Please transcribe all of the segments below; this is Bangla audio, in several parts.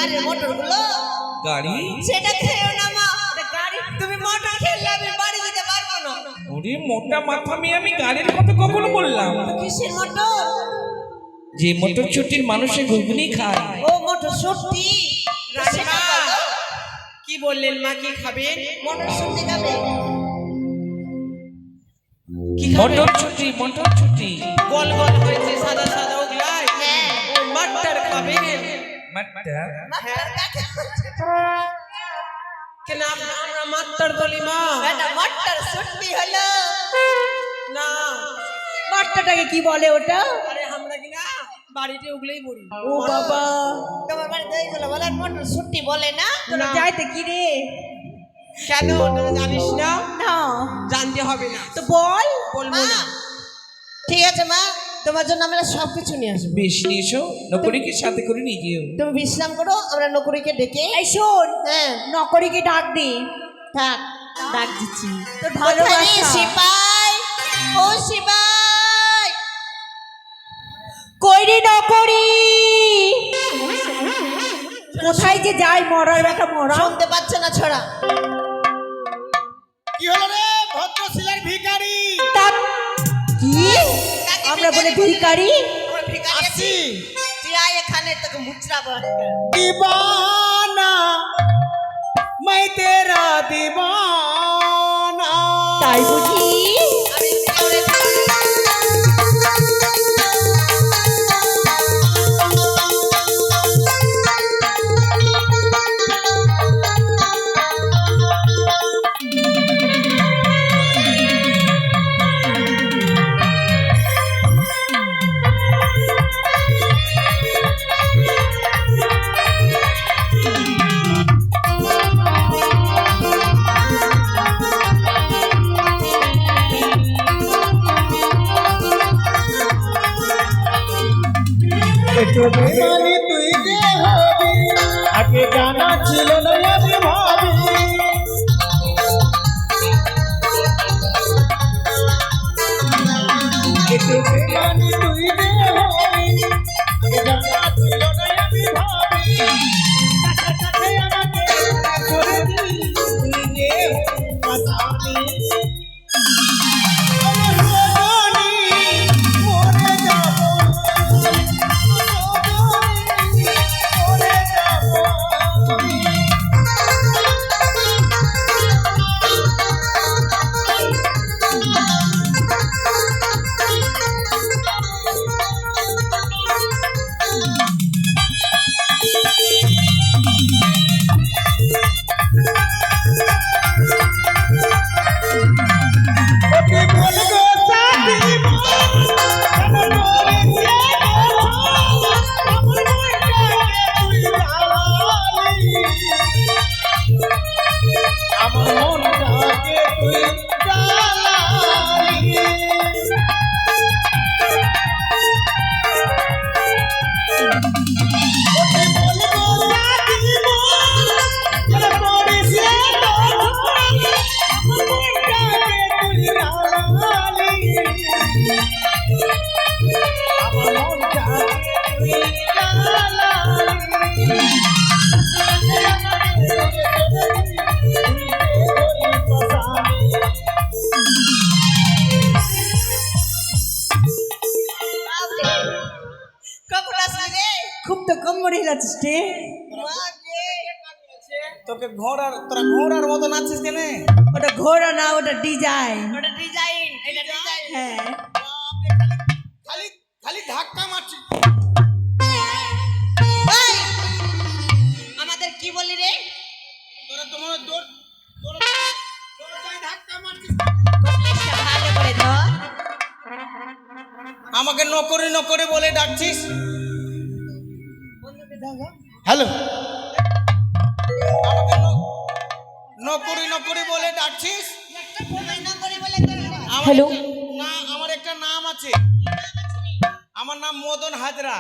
গাড়ির মোটর গুলো গাড়ি সেটা খেয়েও না মা গাড়ি তুমি মোটর খেলে আমি বাড়ি যেতে পারবো না ওরে মোটা মাথা মেয়ে আমি গাড়ির কথা কখনো বললাম কিসের মোটর যে মোটর ছুটির মানুষের ঘুগনি খায় ও মোটর ছুটি রানীমা কি বললেন মা কি খাবেন মোটর ছুটি খাবে কি খাবেন মোটর ছুটি গোল গোল হয়েছে সাদা সাদা ওগুলাই হ্যাঁ ও মাট্টার খাবেন কেন আমরা মাট্টার বলি মা এটা মোটর ছুটি হলো না মোটরটাকে কি বলে ওটা আরে আমরা কি না বাড়িতে ওগুলাই বলি ও বাবা তোমার বাড়িতে এইগুলো বলে মোটর ছুটি বলে না তোরা যাইতে কি রে কেন তোরা জানিস না না জানতে হবে না তো বল বলবো না ঠিক আছে মা তোমার জন্য আমরা সবকিছু নিয়ে আসবো বেশ নিয়ে এসো নকরিকে সাথে করে নিয়ে যেও তুমি বিশ্রাম করো আমরা নকরিকে ডেকে এই শোন হ্যাঁ নকরিকে ডাক দে থাক ডাক দিচ্ছি তোর ভালোবাসা সিপাই ও সিপাই কইরি নকরি কোথায় যে যাই মরার বেটা মরা শুনতে পাচ্ছে না ছড়া কি হলো রে ভদ্রশিলার ভিখারি কি আমরা বলে ভিখারি আসি তুই আয় এখানে তোকে মুচড়া বলতে दीवाना मैं तेरा दीवाना তাই বুঝি बेमानी तुई जे होबी आगे जाना ছিল না আমি ভাবি একটু বেমানি তুই যে হবি আগে জানা ছিল না আমি ভাবি কাছে কাছে আমাকে করে দিলি তুই যে মাতানি খুব তো কম মরে যাচ্ছিস রে তোকে তোরা ঘোড়ার মতো নাচছিস কেন ওটা ঘোড়া না ওটা ডিজাইন ওটা ডিজাইন এটা ডিজাইন হ্যাঁ খালি খালি ধাক্কা মারছিস আমাদের কি বলি রে তোরা তোমার দৌড় ধাক্কা মারছিস ভালো করে ধর আমাকে নকরি নকরি বলে ডাকছিস হ্যালো আমাকে নকরি নকরি বলে ডাকছিস হ্যালো না আমার একটা নাম আছে আমার নাম মদন হাজরা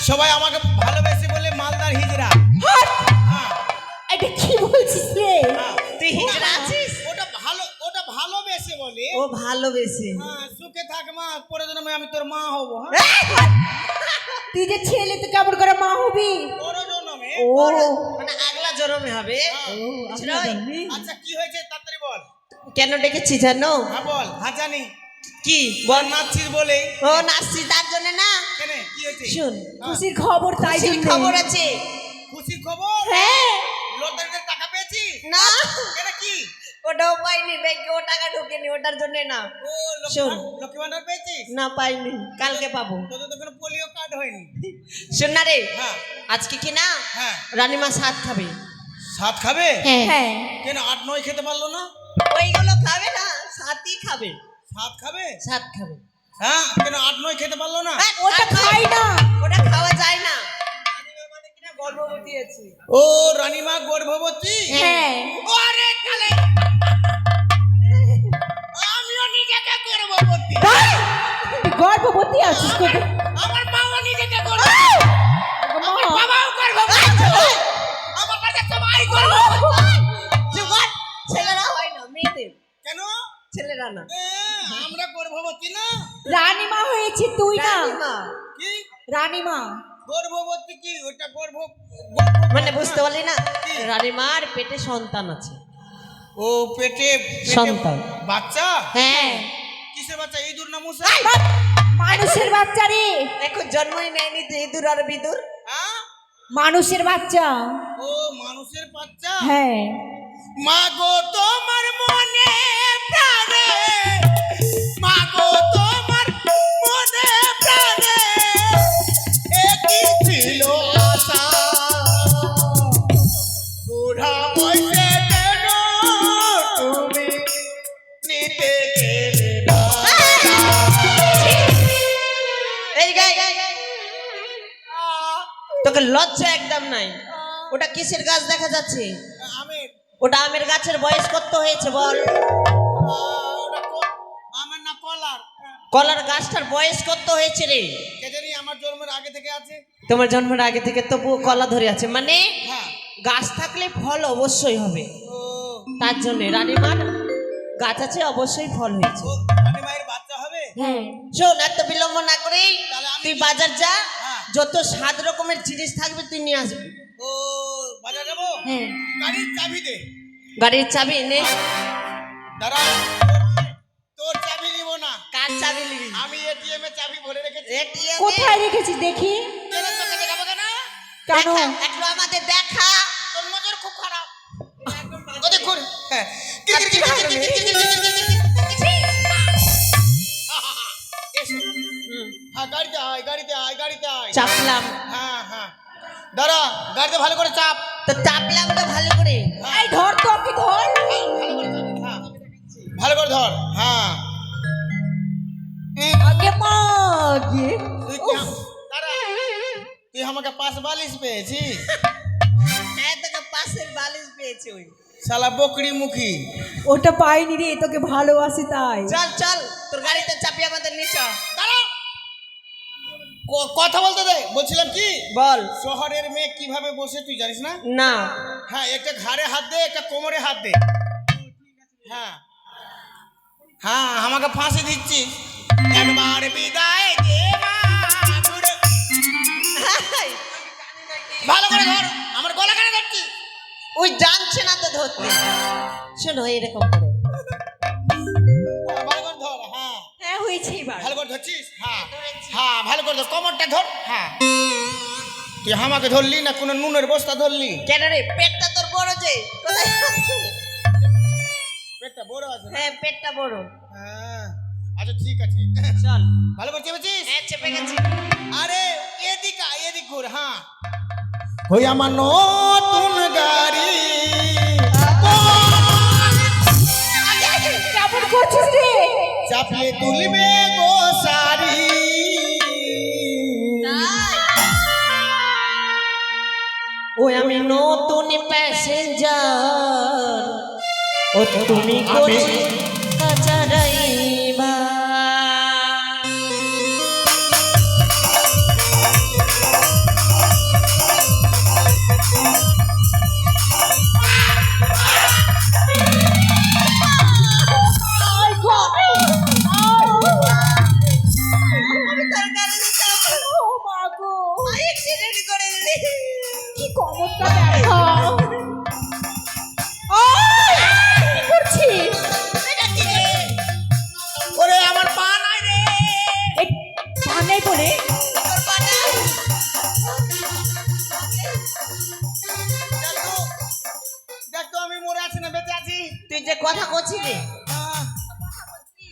সবাই আমাকে ভালোবেসে বলে মালদার হিজরা হ্যাঁ এটা কি বলছিস রে তুই হিজড়া আছিস ওটা ভালোবেসে বলে ও ভালোবেসে হ্যাঁ সুখে থাক মা পরে জন্মে আমি তোর মা হব হ্যাঁ তুই যে ছেলে তো কেমন করে মা হবি পরে জন্মে ও মানে আগলা জন্মে হবে বুঝলি? আচ্ছা কি হয়েছে তাড়াতাড়ি বল। কেন ডেকেছি জানো? হ্যাঁ বল। হ্যাঁ জানি। কি বল নাচছিস বলেই। ও নাচছি তার জন্য না। কেন কি হয়েছে? শুন খুশির খবর তাই খুশির জন্য খবর আছে। খুশির খবর? হ্যাঁ লটারিতে টাকা পেয়েছি? না কেন কি? ওটাও পাইনি, ব্যাংকে ও টাকা ঢোকেনি, ওটার জন্য না। ও শোন। লক্ষ্মী ভান্ডার পেয়েছিস? না পাইনি, কালকে পাবো। তোদের তো কোনো পোলিও কার্ড হয়নি। শোন না রে, হ্যাঁ আজকে কি না হ্যাঁ। রানীমা সাত খাবে। সাত খাবে? হ্যাঁ কেন 8-9 খেতে পারলো না? ওইগুলো খাবে না, সাতই খাবে। সাত খাবে? সাত খাবে। হ্যাঁ কেন 8-9 খেতে পারলো না? ওটা খাই না। ওটা খাওয়া যায় না। মানে কিনা গর্ভবতী আছে। ও রানীমা গর্ভবতী? হ্যাঁ আরে তাহলে আমিও নিজেকে গর্ভবতী। তুই গর্ভবতী আছিস তোকে আমার মাও নিজেকে গর্ভবতী। আমার বাবাও গর্ভবতী। আমার কাছে সবাই গর্ভবতী। জোগাড় ছেলেরা হয় না, মেয়েদের। কেন? ছেলেরা না। আমরা গর্ভবতী না? রানীমা হয়েছি তুই না রানীমা কি রানীমা গর্ভবতী? কি ওটা মানে বুঝতে পারলি না, রানীমার পেটে সন্তান আছে। ও পেটে সন্তান। বাচ্চা? হ্যাঁ কিসের বাচ্চা? ইঁদুর না মশা? মানুষের বাচ্চা রে এখন জন্মই নেয়নি তো ইঁদুর আর বিদুর। হ্যাঁ? মানুষের বাচ্চা ও মানুষের বাচ্চা? হ্যাঁ মা গো তোমার মনে প্রাণে, মা গো তোমার মনে প্রাণে একই ছিল আশা, বুড়া বয়সে কেন তুমি নিতে গেলে না? এই গাই, তোকে লজ্জা একদম নাই। ওটা কিসের গাছ দেখা যাচ্ছে? আমি ওটা আমের গাছের বয়স কত হয়েছে বল? ওটা আমার না কলার। কলার গাছটার বয়স কত হয়েছে রে? কে জানি আমার জন্মের আগে থেকে আছে। তোমার জন্মের আগে থেকে তবু কলা ধরে আছে, মানে হ্যাঁ। গাছ থাকলে ফল অবশ্যই হবে। ও তার জন্য রানীমার গাছ আছে, অবশ্যই ফল হয়েছে। ও রানী মায়ের বাচ্চা হবে? হ্যাঁ শোন, এত বিলম্ব না করে তাহলে আমি তুই বাজার যা, হ্যাঁ। যত 7 রকমের জিনিস থাকবে তুই নিয়ে আসবি। ও বাজার যাবো? হ্যাঁ গাড়ির চাবি দে। গাড়ির চাবি নে। দাঁড়া, তোর চাবি নিব না, কার চাবি নিবি? আমি এটিএম এ চাবি ভরে রেখেছি। ATM কোথায় রেখেছিস দেখি কেন তোকে দেখাবো কেন? কেন একটু আমাদের দেখা। তোর নজর খুব খারাপ। ওদের ঘুর। হ্যাঁ। কির কির কির কির কির কির কির কির কির কির। এসো। হ্যাঁ গাড়িতে আয়, গাড়িতে আয়, গাড়িতে আয়। চাপলাম হ্যাঁ হ্যাঁ। দাঁড়া, গাড়িতে ভালো করে চাপ। তো, চাপলাম তো ভালো করে। এই ধর তো কি ধর ভালো করে চাপ। হ্যাঁ। ভালো করে ধর। হ্যাঁ। আগে মাগে তুই কি দাঁড়া। তুই আমাকে 5 বালিশ পেয়েছিস? হ্যাঁ, তোকে পাশের বালিশ পেয়েছি ওই। শালা বকরি মুখী। ওটা পাইনি রে তোকে ভালোবাসি তাই চল চল, তোর গাড়িতে চাপি আমাদের নিচে। দাঁড়া। কথা বলতে দে। বলছিলাম কি, বল। শহরের মেয়ে কিভাবে বসে তুই জানিস না? না, হ্যাঁ, একটা ঘাড়ে হাত দে, একটা কোমরে হাত দে। হ্যাঁ হ্যাঁ, আমাকে ফাঁসি দিচ্ছিস। একবার বিদায় দে মা ঘুরে। ভালো করে ধর, আমার গলা কেন ধরছিস? ওই জানছে না তো ধরতে। শোনো এরকম করে। ভালো করে ধর। হ্যাঁ হ্যাঁ হয়েছে এবার ভালো করে ধরছিস? হ্যাঁ হ্যাঁ, ভালো করে ধর, কোমরটা ধর। হ্যাঁ, তুই আমাকে ধরলি না কোনো নুনের বস্তা ধরলি? কেন রে, পেটটা তোর বড় যে। কোথায়? পেটটা বড় আছে না? হ্যাঁ, পেটটা বড়। হ্যাঁ, আচ্ছা ঠিক আছে। চল। ভালো করে চেপেছিস? হ্যাঁ, চেপে গেছি। আরে এদিক আয়, এদিক ঘুর। হ্যাঁ, হই আমার নতুন গাড়ি। কেমন করছিস রে চাপলে তুলবে গো সারি। ওই আমি নতুন প্যাসেঞ্জার, ও তুমি করছি কাঁচা ড্রাইভার। কি কমর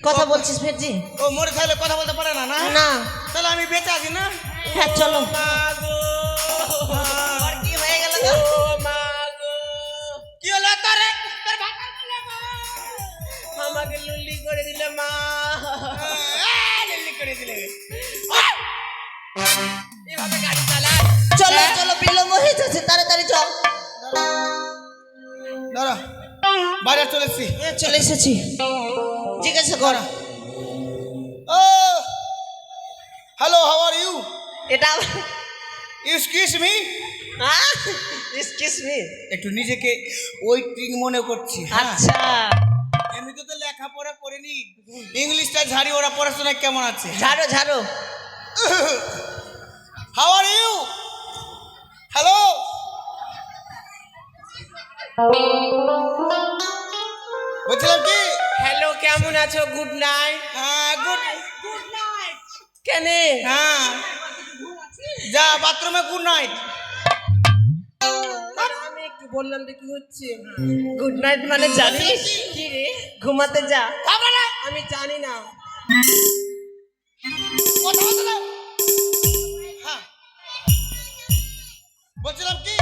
কথা বলছিস ফেরজি? ও মরে থাকলে কথা বলতে পারে না না? না। তাহলে আমি বেঁচে আছি না? হ্যাঁ চলো। আর কি হয়ে গেল গো? কি হলো তোরে? তোর ভাতা বলে মা আমাকে লুলি করে দিলে মা। লুলি করে দিলে। এভাবে গাড়ি চালায়? চলো চলো, বিলম্ব হয়ে যাচ্ছে, তাড়াতাড়ি চল। দাঁড়া, বাজার চলে এসছি। চলে এসেছি, জিজ্ঞাসা কর। ও হ্যালো, হাউ আর ইউ? এটা এক্সকিউজ মি। Excuse me. একটু নিজেকে ওয়েটিং মনে করছি। হ্যাঁ, আচ্ছা, এমনিতে তো লেখাপড়া করিনি, ইংলিশটা ঝাড়ি। ওরা পড়াশোনায় কেমন আছে? ঝাড়ো ঝাড়ো। How are you? হ্যালো, বলছিলাম কি? হ্যালো, কেমন আছো? Good night. হ্যাঁ গুড। কেনে? হ্যাঁ, যা বাথরুমে গুড নাইট। আমি একটু বললাম যে কি হচ্ছে। গুড নাইট মানে জানিস? কি রে? ঘুমাতে যা। আমি জানি না। কথা বলতে দাও। হ্যাঁ, বলছিলাম কি?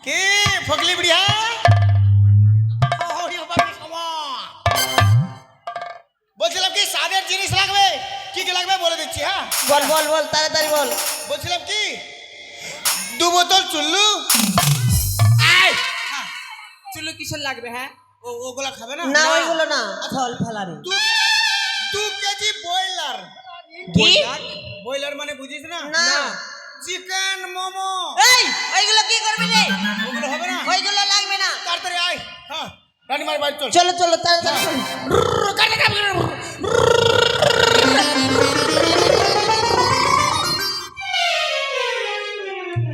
কি ফকলি বুড়িয়া? বলছিলাম কি সাদের জিনিস লাগবে? কি কি লাগবে বলে দিচ্ছি। হ্যাঁ, বল বল বল, তাড়াতাড়ি বল। বলছিলাম কি 2 বোতল চুল্লু। চুলো কিসের লাগবে? হ্যাঁ, ওগুলা খাবে না? না ওইগুলো না, ফল ফলারি। 2 কেজি বয়লার। কি? বয়লার মানে বুঝিস না? না। চিকেন মোমো। এই ওইগুলো কি করবি রে? ওগুলো হবে না? ওইগুলো লাগবে না। তাড়াতাড়ি আয়। হ্যাঁ, রানীমার বাড়ি চল। চলো চলো, তাড়াতাড়ি চলো।